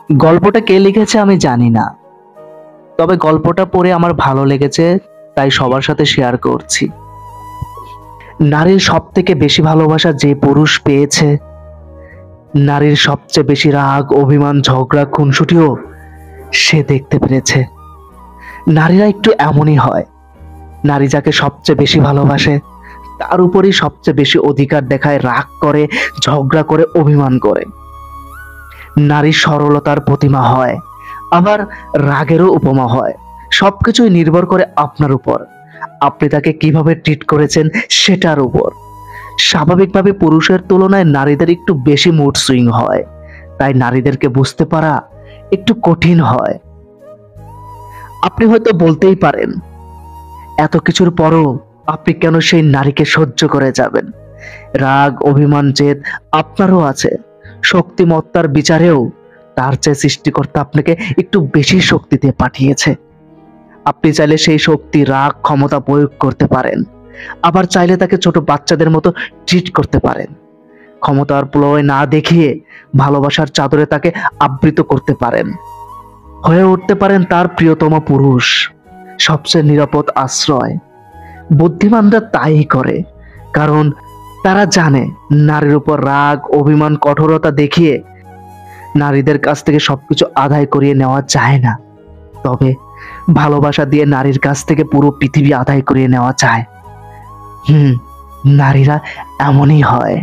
গল্পটা কে লিখেছে আমি জানি না, তবে গল্পটা পড়ে আমার ভালো লেগেছে, তাই সবার সাথে শেয়ার করছি। নারীর সব থেকে বেশি ভালোবাসা যে পুরুষ পেয়েছে, নারীর সবচেয়ে বেশি রাগ, অভিমান, ঝগড়া, খুনসুটিও সে দেখতে পেরেছে। নারীরা একটু এমনই হয়, নারী যাকে সবচেয়ে বেশি ভালোবাসে তার উপরই সবচেয়ে বেশি অধিকার দেখায়, রাগ করে, ঝগড়া করে, অভিমান করে। নারী সরলতার প্রতিমা হয়, আবার রাগেরও উপমা হয়। সবকিছুই নির্ভর করে আপনার উপর, আপনি তাকে কিভাবে ট্রিট করেছেন সেটার উপর। স্বাভাবিকভাবে পুরুষের তুলনায় নারীদের একটু বেশি মুড সুইং হয়, তাই নারীদেরকে বুঝতে পারা একটু কঠিন হয়। আপনি হয়তো বলতেই পারেন, এত কিছুর পরও আপনি কেন সেই নারীকে সহ্য করে যাবেন? রাগ, অভিমান, জেদ আপনারও আছে। শক্তিমত্তার বিচারেও তার চেয়ে সৃষ্টিকর্তা আপনাকে একটু বেশি শক্তি দিয়ে পাঠিয়েছে। আপনি চাইলে সেই শক্তি, রাগ, ক্ষমতা প্রয়োগ করতে পারেন, আবার চাইলে তাকে ছোট বাচ্চাদের মতো ট্রিট করতে পারেন। ক্ষমতার প্রলয় না দেখিয়ে ভালোবাসার চাদরে তাকে আবৃত করতে পারেন, হয়ে উঠতে পারেন তার প্রিয়তম পুরুষ, সবচেয়ে নিরাপদ আশ্রয়। বুদ্ধিমানরা তাই করে, কারণ তারা জানে নারীর উপর রাগ, অভিমান, কঠোরতা দেখিয়ে নারীদের কাছ থেকে সবকিছু আদায় করিয়ে নেওয়া যায় না। তবে ভালোবাসা দিয়ে নারীর কাছ থেকে পুরো পৃথিবী আদায় করিয়ে নেওয়া যায়। নারীরা এমনই হয়।